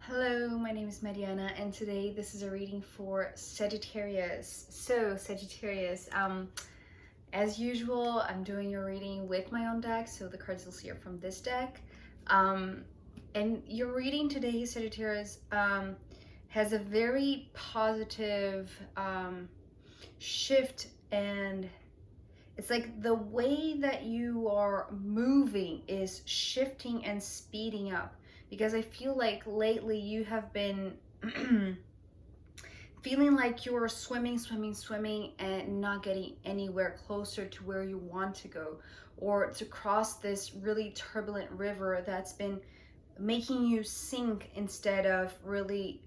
Hello, my name is Mariana, and today this is a reading for Sagittarius. So, Sagittarius, as usual, I'm doing your reading with my own deck, so the cards you'll see are from this deck. And your reading today, Sagittarius, has a very positive shift, and it's like the way that you are moving is shifting and speeding up, because I feel like lately you have been feeling like you're swimming and not getting anywhere closer to where you want to go, or to cross this really turbulent river that's been making you sink instead of really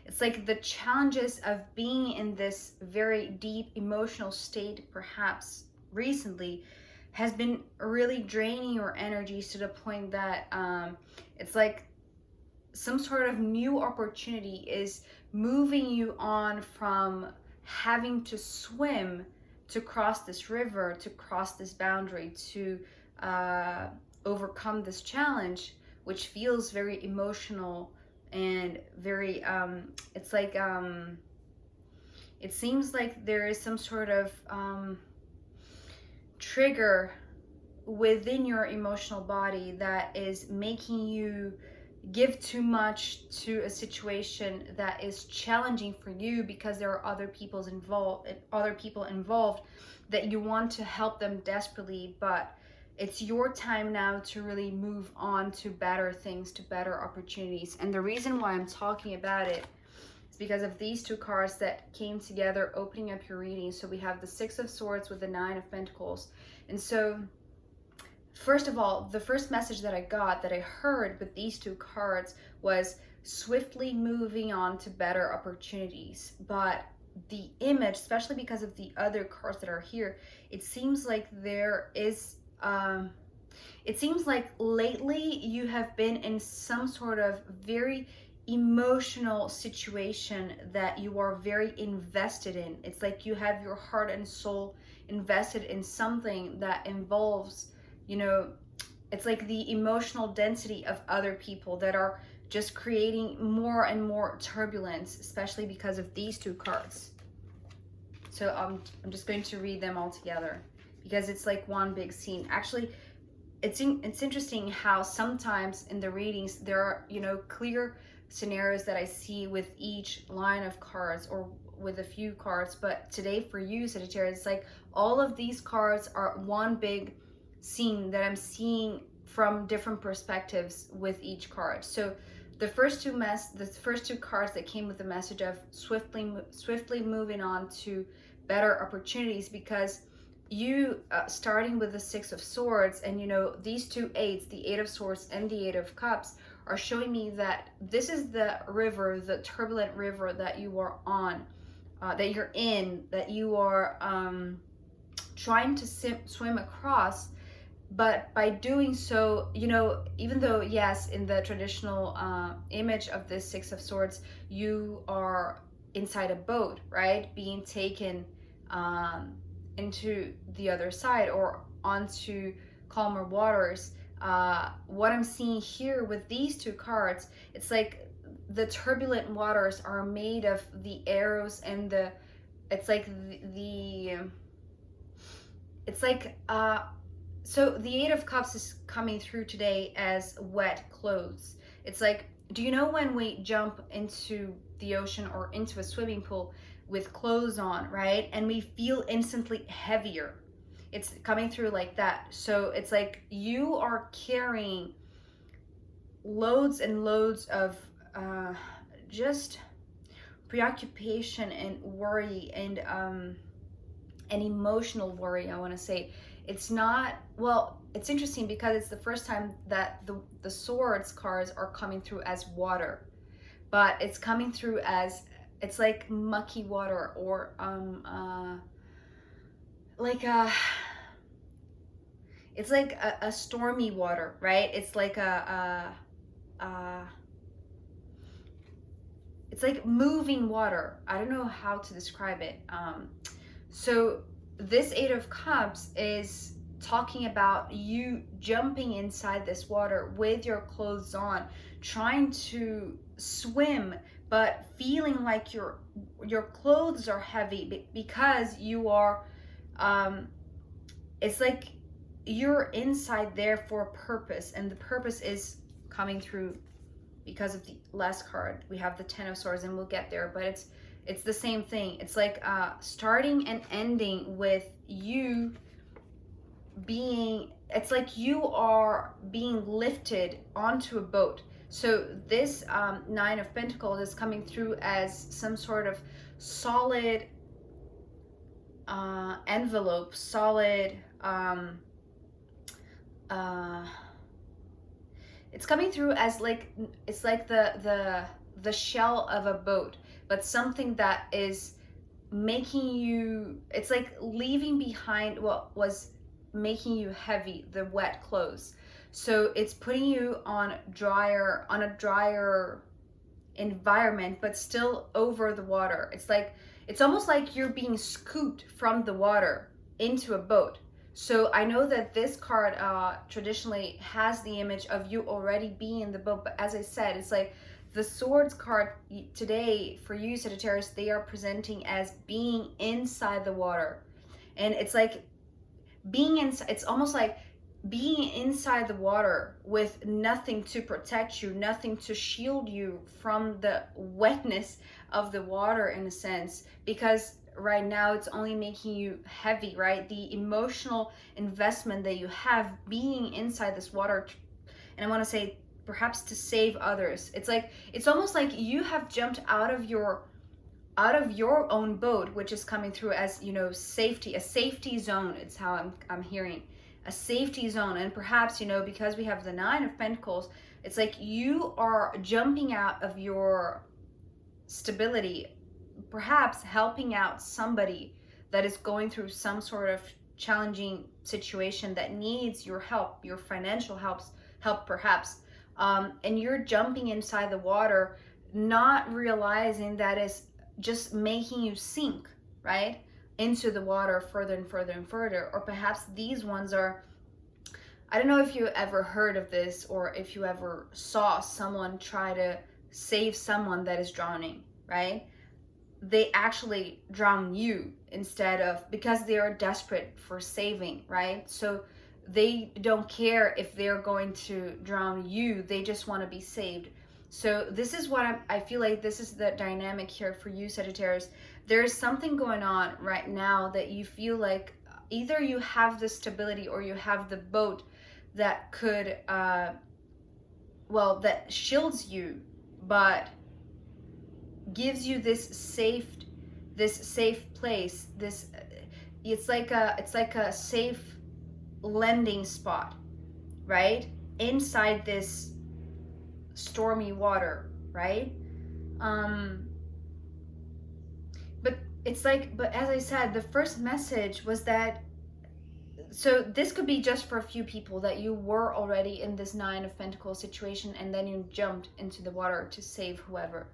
it's like the challenges of being in this very deep emotional state perhaps recently has been really draining your energies to the point that it's like some sort of new opportunity is moving you on from having to swim to cross this river, to cross this boundary, to overcome this challenge, which feels very emotional and very it's like it seems like there is some sort of trigger within your emotional body that is making you give too much to a situation that is challenging for you, because there are other people involved that you want to help them desperately, but it's your time now to really move on to better things, to better opportunities. And the reason why I'm talking about it is because of these two cards that came together opening up your reading. So we have the Six of Swords with the Nine of Pentacles. And so first of all, the first message that I heard with these two cards was swiftly moving on to better opportunities. But the image, especially because of the other cards that are here, it seems like there is it seems like lately you have been in some sort of very emotional situation that you are very invested in. It's like you have your heart and soul invested in something that involves, it's like the emotional density of other people that are just creating more and more turbulence, especially because of these two cards. So I'm just going to read them all together because it's like one big scene. Actually, it's interesting how sometimes in the readings there are, clear scenarios that I see with each line of cards or with a few cards. But today for you, Sagittarius, it's like all of these cards are one big scene that I'm seeing from different perspectives with each card. So the first two cards that came with the message of swiftly moving on to better opportunities, because you starting with the Six of Swords, and these two eights, the Eight of Swords and the Eight of Cups, are showing me that this is the river, the turbulent river that you are on, that you're in, that you are trying to swim across. But by doing so, even though, yes, in the traditional image of this Six of Swords, you are inside a boat, right? Being taken into the other side or onto calmer waters. What I'm seeing here with these two cards, it's like the turbulent waters are made of the arrows and it's like so the Eight of Cups is coming through today as wet clothes. It's like, do you know when we jump into the ocean or into a swimming pool with clothes on, right? And we feel instantly heavier. It's coming through like that. So it's like you are carrying loads and loads of just preoccupation and worry and emotional worry, I want to say. It's not, well, it's interesting because it's the first time that the swords cards are coming through as water, but it's coming through as, it's like mucky water, or like it's like a stormy water, right? It's like it's like moving water. I don't know how to describe it. So this Eight of Cups is talking about you jumping inside this water with your clothes on, trying to swim, but feeling like your clothes are heavy because you are, it's like you're inside there for a purpose, and the purpose is coming through because of the last card. We have the Ten of Swords, and we'll get there, but it's the same thing. It's like starting and ending with you being, it's like you are being lifted onto a boat. So this Nine of Pentacles is coming through as some sort of solid envelope, solid it's coming through as like, it's like the shell of a boat, but something that is making you, it's like leaving behind what was making you heavy, the wet clothes. So it's putting you on a drier environment, but still over the water. It's like, it's almost like you're being scooped from the water into a boat. So I know that this card traditionally has the image of you already being in the boat, but as I said, it's like the Swords card today for you, Sagittarius, they are presenting as being inside the water. And it's like being inside, it's almost like being inside the water with nothing to protect you, nothing to shield you from the wetness of the water, in a sense, because right now it's only making you heavy, right? The emotional investment that you have being inside this water, and I want to say perhaps to save others. It's like, it's almost like you have jumped out of your own boat, which is coming through as, you know, safety, a safety zone. It's how I'm hearing a safety zone. And perhaps, you know, because we have the Nine of Pentacles, it's like you are jumping out of your stability, perhaps helping out somebody that is going through some sort of challenging situation that needs your help, your financial help perhaps, and you're jumping inside the water, not realizing that is just making you sink, right, into the water further and further and further. Or perhaps these ones are, I don't know if you ever heard of this, or if you ever saw someone try to save someone that is drowning, right? They actually drown you instead of, because they are desperate for saving, right? So they don't care if they're going to drown you, they just want to be saved. So this is what I feel like this is the dynamic here for you, Sagittarius. There's something going on right now that you feel like either you have the stability or you have the boat that could, well, that shields you, but gives you this safe place. This, it's like a safe landing spot, right, inside this stormy water, right? But it's like, but as I said, the first message was that, so this could be just for a few people, that you were already in this Nine of Pentacles situation and then you jumped into the water to save whoever.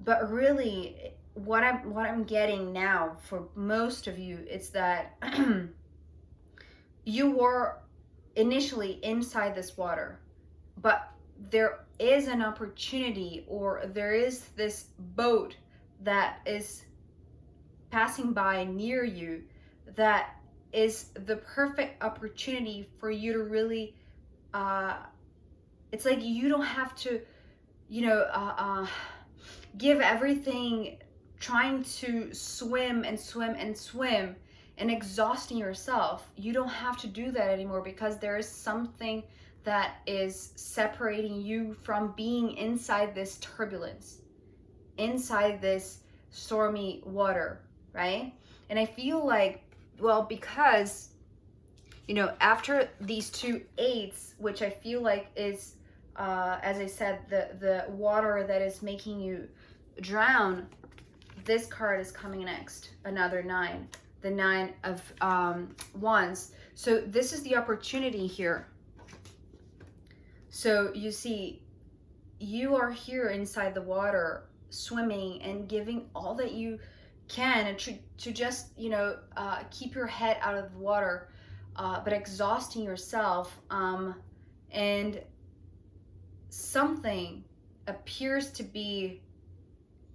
But really, what I'm getting now for most of you is that you were initially inside this water, but there is an opportunity, or there is this boat that is passing by near you that is the perfect opportunity for you to really, it's like you don't have to, you know, give everything trying to swim and swim and swim and exhausting yourself. You don't have to do that anymore, because there is something that is separating you from being inside this turbulence, inside this stormy water, right? And I feel like, well, because, you know, after these two eights, which I feel like is, as I said, the water that is making you drown, this card is coming next, another nine, the Nine of Wands. So this is the opportunity here. So you see, you are here inside the water, swimming and giving all that you can, and to just, you know, keep your head out of the water. but exhausting yourself, and something appears to be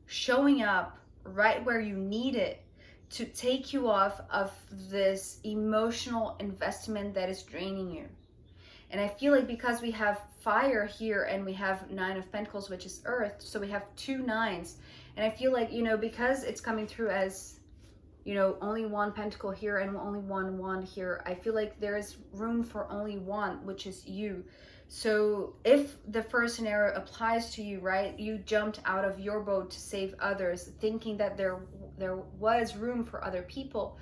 showing up right where you need it to take you off of this emotional investment that is draining you. And I feel like because we have fire here and we have Nine of Pentacles, which is earth, so we have two nines. And I feel like, you know, because it's coming through as, you know, only one pentacle here and only one wand here, I feel like there is room for only one, which is you. So if the first scenario applies to you, right, you jumped out of your boat to save others, thinking that there was room for other people.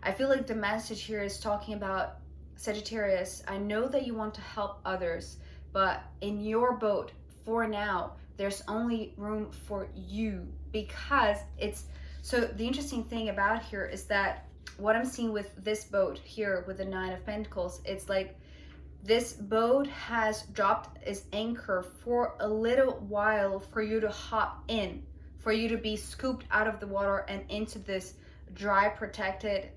I feel like the message here is talking about, Sagittarius, I know that you want to help others, but in your boat, for now, there's only room for you, because it's, so the interesting thing about here is that what I'm seeing with this boat here with the Nine of Pentacles, it's like this boat has dropped its anchor for a little while for you to hop in, for you to be scooped out of the water and into this dry, protected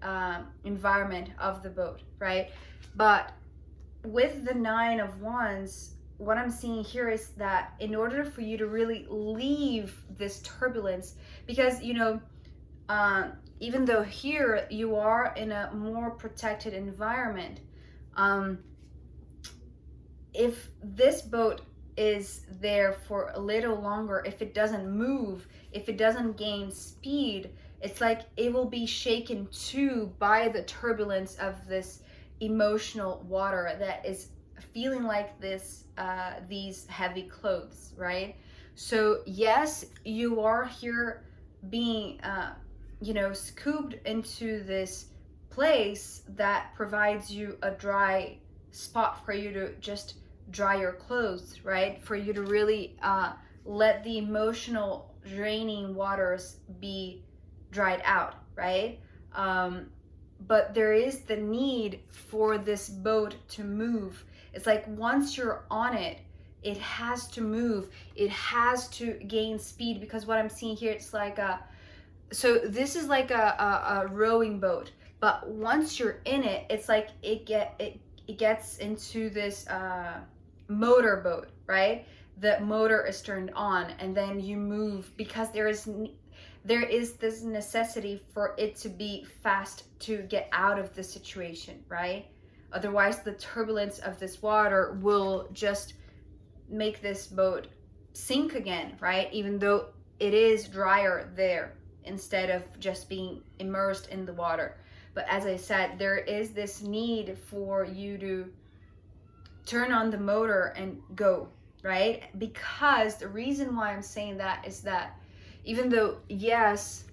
environment of the boat, right? But with the Nine of Wands, what I'm seeing here is that in order for you to really leave this turbulence, because, you know, even though here you are in a more protected environment, if this boat is there for a little longer, if it doesn't move, if it doesn't gain speed, it's like it will be shaken too by the turbulence of this emotional water that is feeling like this, these heavy clothes, right? So yes, you are here being, you know, scooped into this place that provides you a dry spot for you to just dry your clothes, right? For you to really let the emotional draining waters be dried out, right? But there is the need for this boat to move. It's like once you're on it, it has to move. It has to gain speed, because what I'm seeing here, it's like so this is like a rowing boat, but once you're in it, it's like it gets into this motor boat, right? The motor is turned on and then you move, because there is this necessity for it to be fast to get out of the situation, right? Otherwise the turbulence of this water will just make this boat sink again, right? Even though it is drier there, instead of just being immersed in the water. But as I said, there is this need for you to turn on the motor and go, right? Because the reason why I'm saying that is that even though, yes,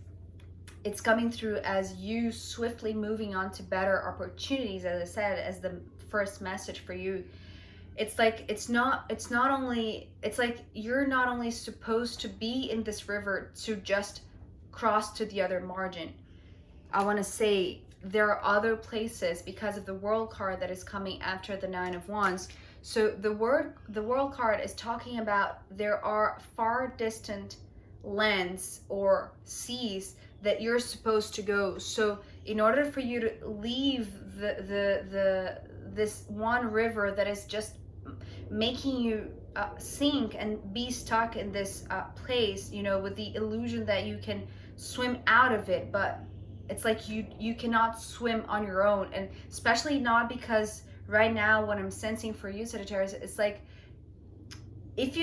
it's coming through as you swiftly moving on to better opportunities, as I said, as the first message for you, it's like it's not only, it's like you're not only supposed to be in this river to just cross to the other margin. I want to say there are other places, because of the World card that is coming after the Nine of Wands. So the World card is talking about there are far distant lands or seas that you're supposed to go. So in order for you to leave this one river that is just making you sink and be stuck in this place, you know, with the illusion that you can swim out of it, but it's like you cannot swim on your own. And especially not, because right now what I'm sensing for you, Sagittarius, it's like if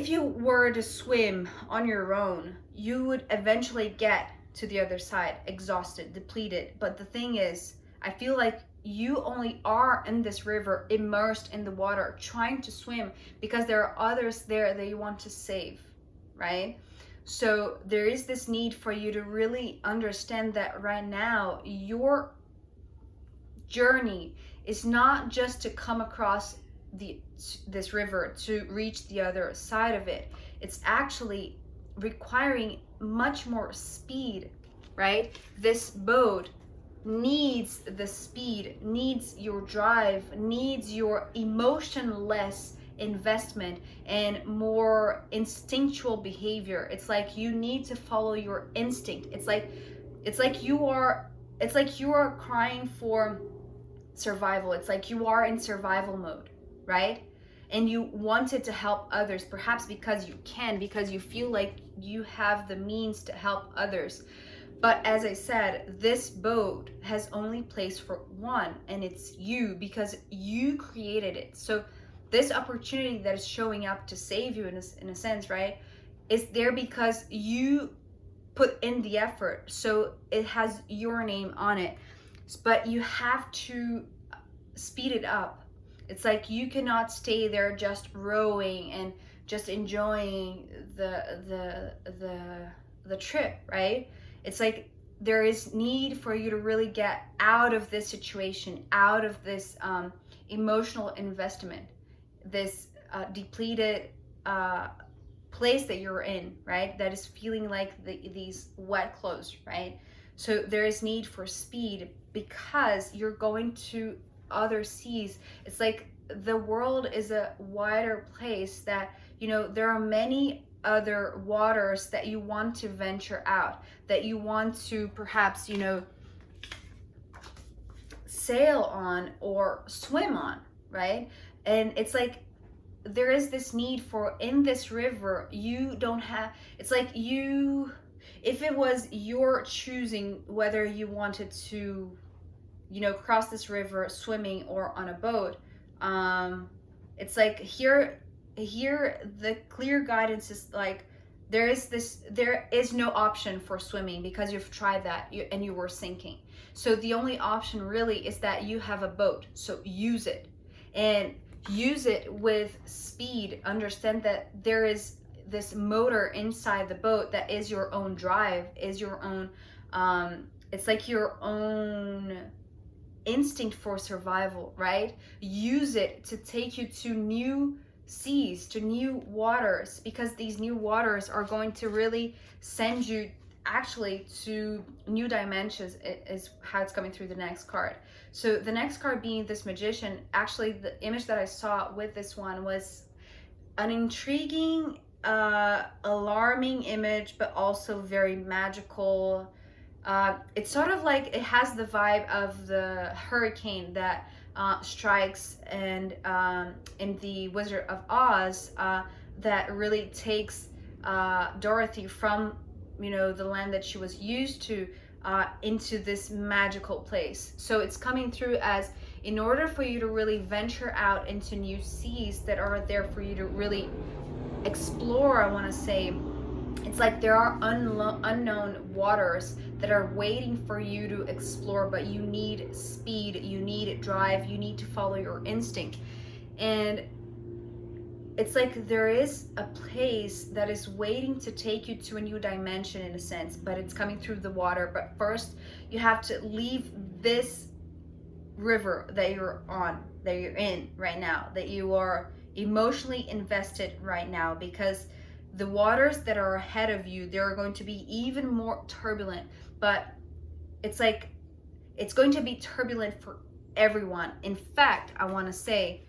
you were to swim on your own, you would eventually get to the other side exhausted, depleted. But the thing is, I feel like you only are in this river, immersed in the water, trying to swim, because there are others there that you want to save, right? So there is this need for you to really understand that right now your journey is not just to come across this river to reach the other side of it. It's actually requiring much more speed, right? This boat needs the speed, needs your drive, needs your emotionless investment and more instinctual behavior. It's like you need to follow your instinct. It's like you are it's like you are crying for survival. It's like you are in survival mode, right? And you wanted to help others, perhaps because you can, because you feel like you have the means to help others. But as I said, this boat has only place for one, and it's you, because you created it. So this opportunity that is showing up to save you in a sense, right, is there because you put in the effort. So it has your name on it. But you have to speed it up. It's like you cannot stay there just rowing and just enjoying the trip, right? It's like there is need for you to really get out of this situation, out of this emotional investment, this depleted place that you're in, right? That is feeling like these wet clothes, right? So there is need for speed because you're going to other seas. It's like the world is a wider place that, you know, there are many other waters that you want to venture out, that you want to perhaps, you know, sail on or swim on, right? And it's like there is this need for, in this river, you don't have, it's like you, if it was your choosing whether you wanted to, you know, cross this river swimming or on a boat, it's like here the clear guidance is like there is no option for swimming because you've tried that and you were sinking. So the only option really is that you have a boat, so use it, and use it with speed. Understand that there is this motor inside the boat that is your own drive, is your own it's like your own instinct for survival, right? Use it to take you to new seas, to new waters, because these new waters are going to really send you actually to new dimensions, is how it's coming through the next card. So the next card being this magician, actually the image that I saw with this one was an intriguing, alarming image, but also very magical. It's sort of like it has the vibe of the hurricane that strikes and in the Wizard of Oz, that really takes Dorothy from, you know, the land that she was used to into this magical place. So it's coming through as, in order for you to really venture out into new seas that are there for you to really explore, I want to say, it's like there are unknown waters that are waiting for you to explore, but you need speed, you need drive, you need to follow your instinct. And it's like there is a place that is waiting to take you to a new dimension in a sense, but it's coming through the water. But first you have to leave this river that you're on, that you're in right now, that you are emotionally invested right now, because the waters that are ahead of you, they're going to be even more turbulent. But it's like it's going to be turbulent for everyone. In fact, I want to say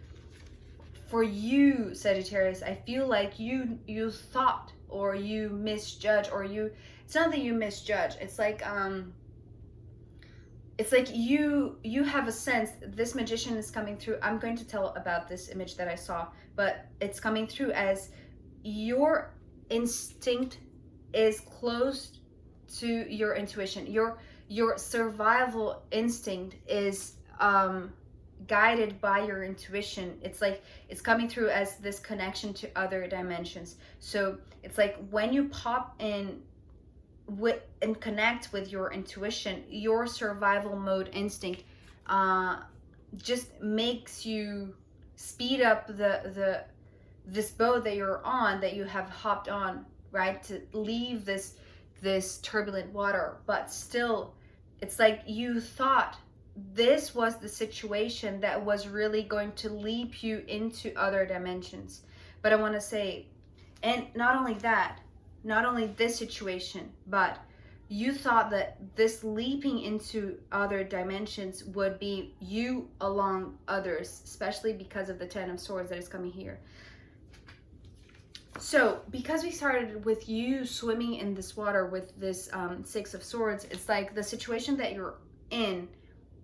for you, Sagittarius, I feel like you thought, or you misjudge, or you, it's not that you misjudge, it's like you have a sense this magician is coming through. I'm going to tell about this image that I saw, but it's coming through as your instinct is close to your intuition. Your survival instinct is guided by your intuition. It's like it's coming through as this connection to other dimensions. So it's like when you pop in with and connect with your intuition, your survival mode instinct just makes you speed up this boat that you're on, that you have hopped on, right, to leave this turbulent water. But still, it's like you thought this was the situation that was really going to leap you into other dimensions. But I want to say, and not only that, not only this situation, but you thought that this leaping into other dimensions would be you along others, especially because of the Ten of Swords that is coming here. So because we started with you swimming in this water with this Six of Swords, it's like the situation that you're in,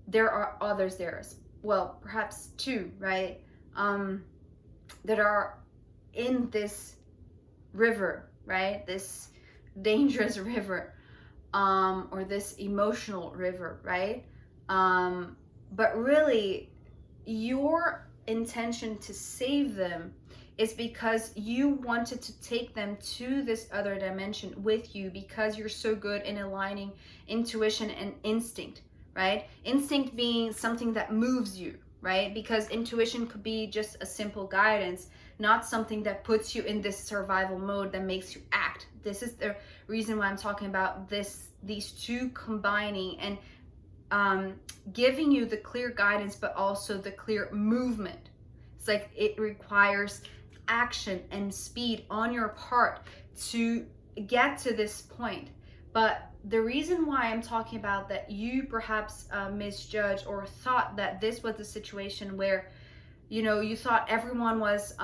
there are others there, well, perhaps two, right, that are in this river, right, this dangerous river, or this emotional river, right, but really your intention to save them is because you wanted to take them to this other dimension with you, because you're so good in aligning intuition and instinct, right? Instinct being something that moves you, right? Because intuition could be just a simple guidance, not something that puts you in this survival mode that makes you act. This is the reason why I'm talking about these two combining and giving you the clear guidance, but also the clear movement. It's like it requires action and speed on your part to get to this point. But the reason why I'm talking about that you perhaps misjudged or thought that this was a situation where, you know, you thought everyone was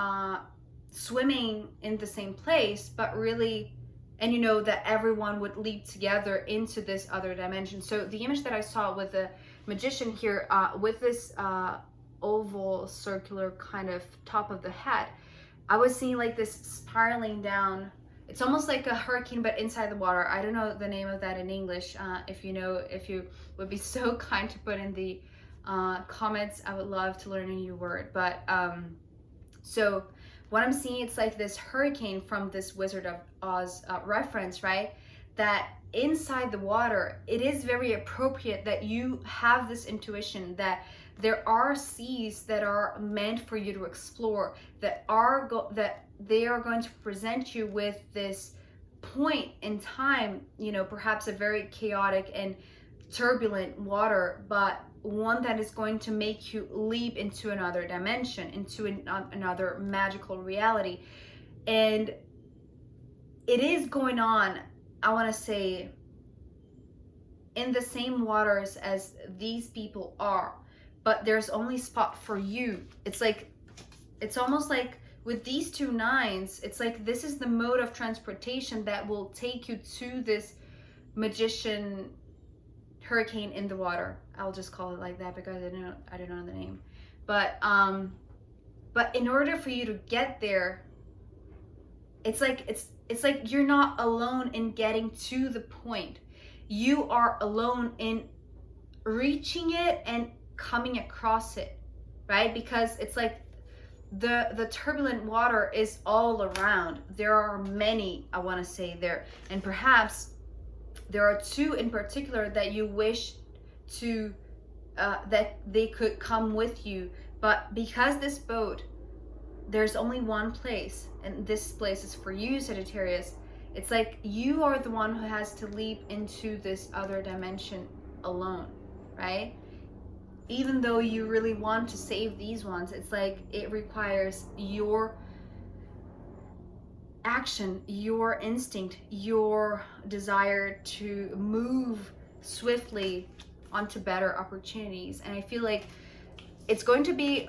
swimming in the same place, but really, and you know that everyone would leap together into this other dimension. So the image that I saw with the magician here, with this oval circular kind of top of the head, I was seeing like this spiraling down. It's almost like a hurricane, but inside the water. I don't know the name of that in English. If you know, if you would be so kind to put in the comments, I would love to learn a new word. But so what I'm seeing, it's like this hurricane from this Wizard of Oz reference, right? That inside the water, it is very appropriate that you have this intuition that there are seas that are meant for you to explore, that they are going to present you with this point in time, you know, perhaps a very chaotic and turbulent water, but one that is going to make you leap into another dimension, into another magical reality. And it is going on, I want to say, in the same waters as these people are, but there's only spot for you. It's like, it's almost like with these two nines, it's like this is the mode of transportation that will take you to this magician hurricane in the water. I'll just call it like that because I don't know the name. But in order for you to get there, it's like you're not alone in getting to the point. You are alone in reaching it and coming across it, right? Because it's like the turbulent water is all around. There are many, I want to say, there, and perhaps there are two in particular that you wish to that they could come with you, but because this boat, there's only one place, and this place is for you, Sagittarius. It's like you are the one who has to leap into this other dimension alone, right? Even though you really want to save these ones, it's like it requires your action, your instinct, your desire to move swiftly onto better opportunities. And I feel like it's going to be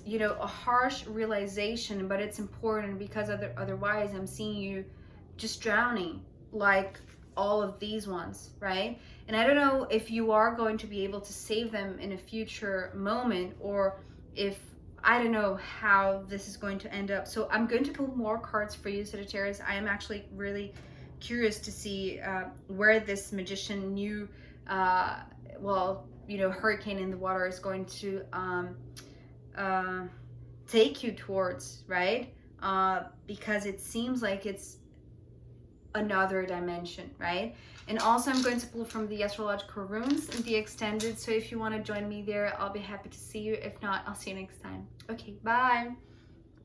you know, a harsh realization, but it's important because otherwise I'm seeing you just drowning like all of these ones, right? And I don't know if you are going to be able to save them in a future moment, or if, I don't know how this is going to end up. So I'm going to pull more cards for you, Sagittarius. I am actually really curious to see where this magician new well, you know, hurricane in the water is going to take you towards, right? Because it seems like it's another dimension, right? And also I'm going to pull from the astrological runes in the extended, so if you want to join me there, I'll be happy to see you. If not, I'll see you next time. Okay, bye.